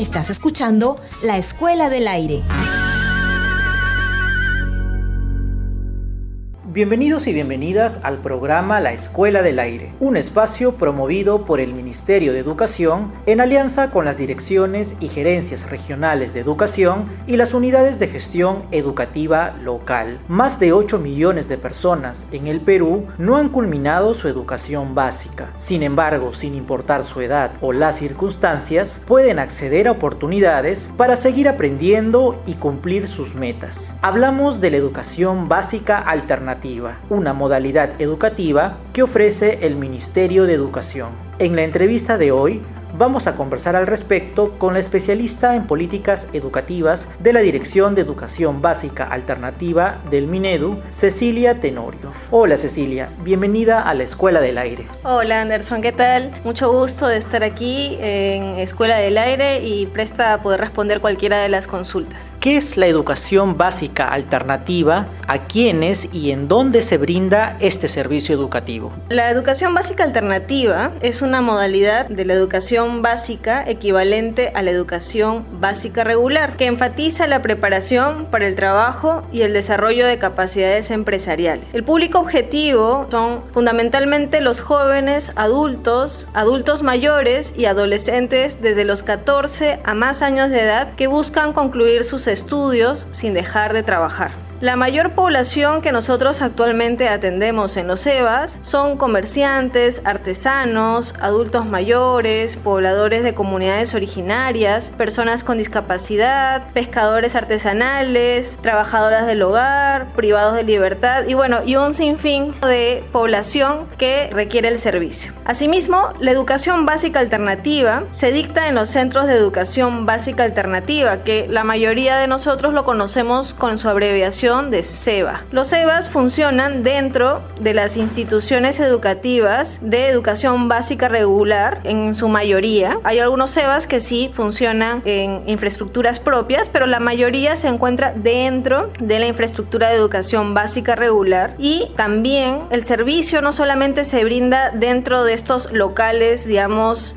Estás escuchando La Escuela del Aire. Bienvenidos y bienvenidas al programa La Escuela del Aire, un espacio promovido por el Ministerio de Educación en alianza con las direcciones y gerencias regionales de educación y las unidades de gestión educativa local. Más de 8 millones de personas en el Perú no han culminado su educación básica. Sin embargo, sin importar su edad o las circunstancias, pueden acceder a oportunidades para seguir aprendiendo y cumplir sus metas. Hablamos de la educación básica alternativa, una modalidad educativa que ofrece el Ministerio de Educación. En la entrevista de hoy vamos a conversar al respecto con la especialista en políticas educativas de la Dirección de Educación Básica Alternativa del Minedu, Cecilia Tenorio. Hola Cecilia, bienvenida a la Escuela del Aire. Hola Anderson, ¿qué tal? Mucho gusto de estar aquí en Escuela del Aire y presta a poder responder cualquiera de las consultas. ¿Qué es la educación básica alternativa? ¿A quiénes y en dónde se brinda este servicio educativo? La educación básica alternativa es una modalidad de la educación básica equivalente a la educación básica regular, que enfatiza la preparación para el trabajo y el desarrollo de capacidades empresariales. El público objetivo son fundamentalmente los jóvenes, adultos mayores y adolescentes desde los 14 a más años de edad que buscan concluir sus estudios sin dejar de trabajar. La mayor población que nosotros actualmente atendemos en los EBAs son comerciantes, artesanos, adultos mayores, pobladores de comunidades originarias, personas con discapacidad, pescadores artesanales, trabajadoras del hogar, privados de libertad y un sinfín de población que requiere el servicio. Asimismo, la educación básica alternativa se dicta en los centros de educación básica alternativa, que la mayoría de nosotros lo conocemos con su abreviación de CEBA. Los CEBAs funcionan dentro de las instituciones educativas de educación básica regular en su mayoría. Hay algunos CEBAs que sí funcionan en infraestructuras propias, pero la mayoría se encuentra dentro de la infraestructura de educación básica regular, y también el servicio no solamente se brinda dentro de estos locales,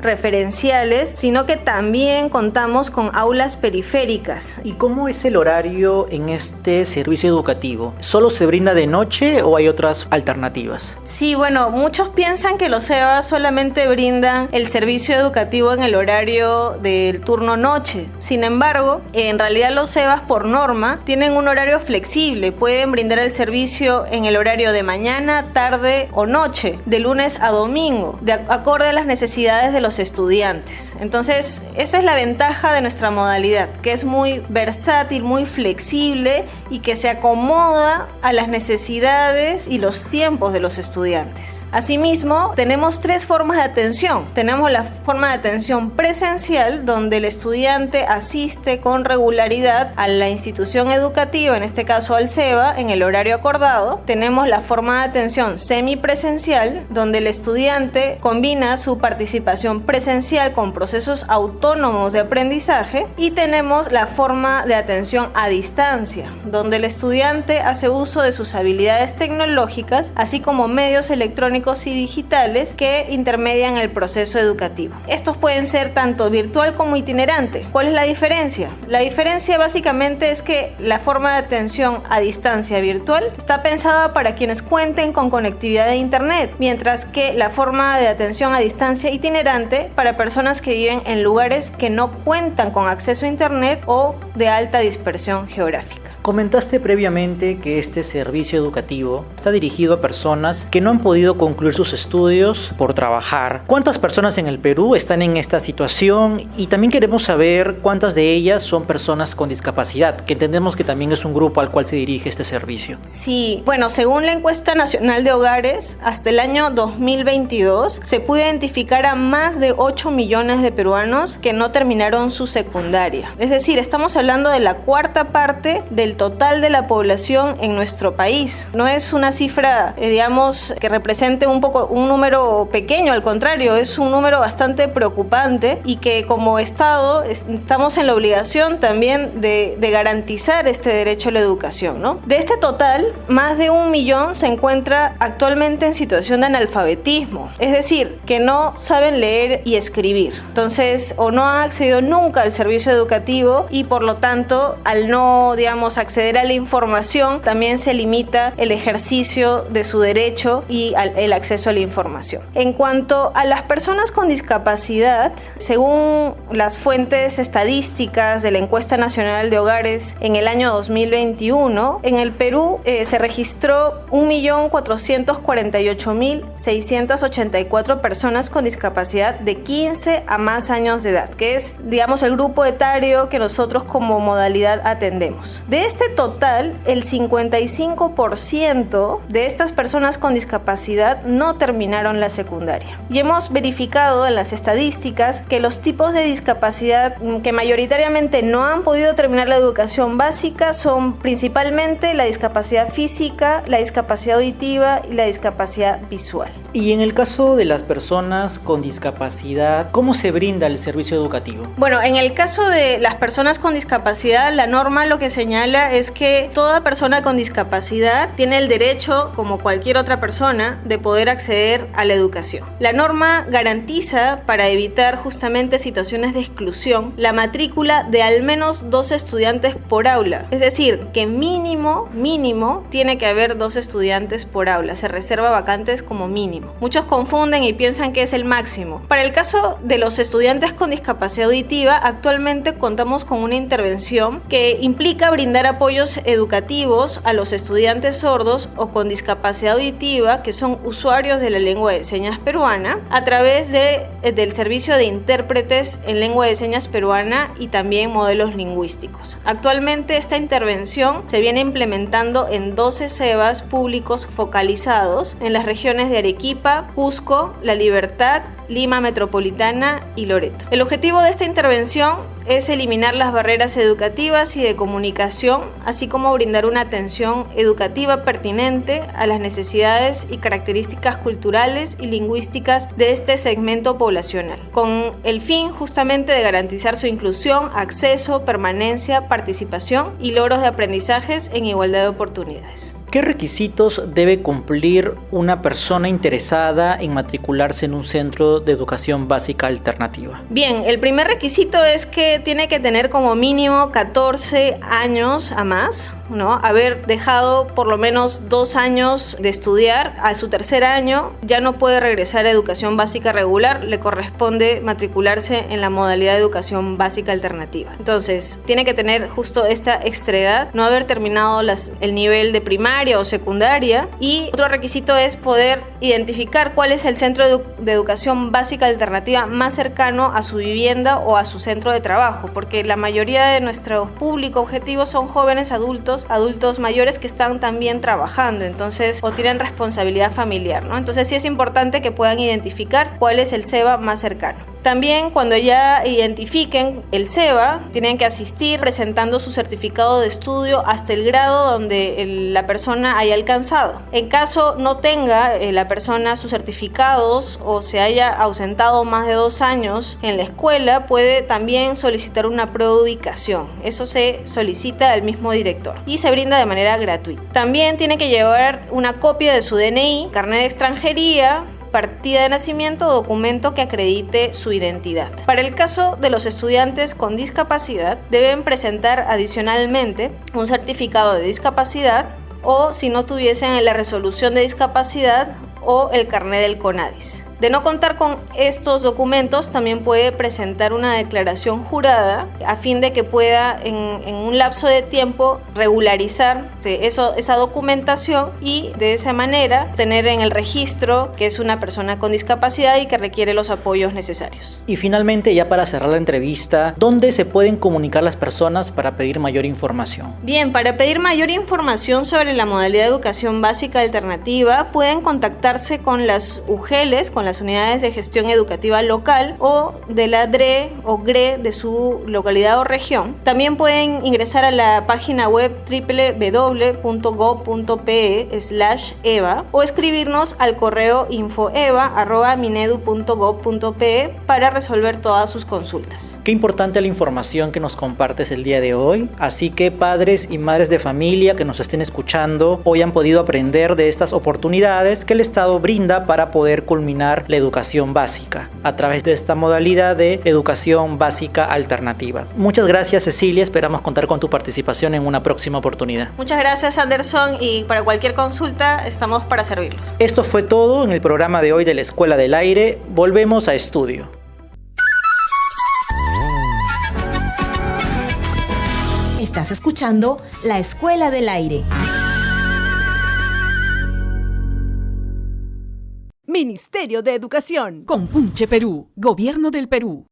referenciales, sino que también contamos con aulas periféricas. ¿Y cómo es el horario en este servicio educativo? ¿Solo se brinda de noche o hay otras alternativas? Sí, muchos piensan que los EBA solamente brindan el servicio educativo en el horario del turno noche. Sin embargo, en realidad los EBA por norma tienen un horario flexible. Pueden brindar el servicio en el horario de mañana, tarde o noche, de lunes a domingo, de acorde a las necesidades de los estudiantes. Entonces, esa es la ventaja de nuestra modalidad, que es muy versátil, muy flexible y que se acomoda a las necesidades y los tiempos de los estudiantes. Asimismo, tenemos 3 formas de atención. Tenemos la forma de atención presencial, donde el estudiante asiste con regularidad a la institución educativa, en este caso al CEBA, en el horario acordado. Tenemos la forma de atención semipresencial, donde el estudiante combina su participación presencial con procesos autónomos de aprendizaje. Y tenemos la forma de atención a distancia, donde el estudiante hace uso de sus habilidades tecnológicas, así como medios electrónicos y digitales que intermedian el proceso educativo. Estos pueden ser tanto virtual como itinerante. ¿Cuál es la diferencia? La diferencia básicamente es que la forma de atención a distancia virtual está pensada para quienes cuenten con conectividad de internet, mientras que la forma de atención a distancia itinerante para personas que viven en lugares que no cuentan con acceso a internet o de alta dispersión geográfica. Comentaste previamente que este servicio educativo está dirigido a personas que no han podido concluir sus estudios por trabajar. ¿Cuántas personas en el Perú están en esta situación? Y también queremos saber cuántas de ellas son personas con discapacidad, que entendemos que también es un grupo al cual se dirige este servicio. Sí, según la encuesta nacional de hogares, hasta el año 2022 se pudo identificar a más de 8 millones de peruanos que no terminaron su secundaria. Es decir, estamos hablando de la cuarta parte del el total de la población en nuestro país. No es una cifra, digamos, que represente un número pequeño, al contrario, es un número bastante preocupante y que como Estado estamos en la obligación también de garantizar este derecho a la educación, ¿no? De este total, más de 1 millón se encuentra actualmente en situación de analfabetismo, es decir, que no saben leer y escribir. Entonces, o no han accedido nunca al servicio educativo y por lo tanto, al no, digamos, acceder a la información, también se limita el ejercicio de su derecho y el acceso a la información. En cuanto a las personas con discapacidad, según las fuentes estadísticas de la Encuesta Nacional de Hogares en el año 2021, en el Perú se registró 1.448.684 personas con discapacidad de 15 a más años de edad, que es, digamos, el grupo etario que nosotros como modalidad atendemos. De este total, el 55% de estas personas con discapacidad no terminaron la secundaria. Y hemos verificado en las estadísticas que los tipos de discapacidad que mayoritariamente no han podido terminar la educación básica son principalmente la discapacidad física, la discapacidad auditiva y la discapacidad visual. Y en el caso de las personas con discapacidad, ¿cómo se brinda el servicio educativo? Bueno, en el caso de las personas con discapacidad, la norma lo que señala es que toda persona con discapacidad tiene el derecho, como cualquier otra persona, de poder acceder a la educación. La norma garantiza, para evitar justamente situaciones de exclusión, la matrícula de al menos 2 estudiantes por aula. Es decir, que mínimo tiene que haber 2 estudiantes por aula. Se reserva vacantes como mínimo. Muchos confunden y piensan que es el máximo. Para el caso de los estudiantes con discapacidad auditiva, actualmente contamos con una intervención que implica brindar apoyos educativos a los estudiantes sordos o con discapacidad auditiva que son usuarios de la lengua de señas peruana a través del servicio de intérpretes en lengua de señas peruana y también modelos lingüísticos. Actualmente esta intervención se viene implementando en 12 CEBAs públicos focalizados en las regiones de Arequipa, Cusco, La Libertad, Lima Metropolitana y Loreto. El objetivo de esta intervención es eliminar las barreras educativas y de comunicación, así como brindar una atención educativa pertinente a las necesidades y características culturales y lingüísticas de este segmento poblacional, con el fin justamente de garantizar su inclusión, acceso, permanencia, participación y logros de aprendizajes en igualdad de oportunidades. ¿Qué requisitos debe cumplir una persona interesada en matricularse en un centro de educación básica alternativa? Bien, el primer requisito es que tiene que tener como mínimo 14 años a más, ¿no? Haber dejado por lo menos 2 años de estudiar. A su tercer año ya no puede regresar a educación básica regular, le corresponde matricularse en la modalidad de educación básica alternativa. Entonces, tiene que tener justo esta extraedad, no haber terminado el nivel de primaria o secundaria, y otro requisito es poder identificar cuál es el centro de educación básica alternativa más cercano a su vivienda o a su centro de trabajo, porque la mayoría de nuestro público objetivo son jóvenes adultos mayores que están también trabajando, entonces, o tienen responsabilidad familiar, ¿no? Entonces sí es importante que puedan identificar cuál es el CEBA más cercano. También cuando ya identifiquen el CEBA, tienen que asistir presentando su certificado de estudio hasta el grado donde la persona haya alcanzado. En caso no tenga la persona sus certificados o se haya ausentado más de 2 años en la escuela, puede también solicitar una prueba de ubicación. Eso se solicita al mismo director y se brinda de manera gratuita. También tiene que llevar una copia de su DNI, carnet de extranjería, partida de nacimiento o documento que acredite su identidad. Para el caso de los estudiantes con discapacidad, deben presentar adicionalmente un certificado de discapacidad o, si no tuviesen, la resolución de discapacidad o el carnet del CONADIS. De no contar con estos documentos, también puede presentar una declaración jurada a fin de que pueda en un lapso de tiempo regularizar esa documentación y de esa manera tener en el registro que es una persona con discapacidad y que requiere los apoyos necesarios. Y finalmente, ya para cerrar la entrevista, ¿dónde se pueden comunicar las personas para pedir mayor información? Bien, para pedir mayor información sobre la modalidad de educación básica alternativa, pueden contactarse con las UGELES, con las unidades de gestión educativa local o de la DRE o GRE de su localidad o región. También pueden ingresar a la página web www.gov.pe/eva o escribirnos al correo infoeva@minedu.gov.pe para resolver todas sus consultas. Qué importante la información que nos compartes el día de hoy, así que padres y madres de familia que nos estén escuchando hoy han podido aprender de estas oportunidades que el Estado brinda para poder culminar la educación básica a través de esta modalidad de educación básica alternativa. Muchas gracias, Cecilia, esperamos contar con tu participación en una próxima oportunidad. Muchas gracias, Anderson, y para cualquier consulta estamos para servirlos. Esto fue todo en el programa de hoy de la Escuela del Aire. Volvemos a estudio. Estás escuchando La Escuela del Aire. Ministerio de Educación. Compunche Perú. Gobierno del Perú.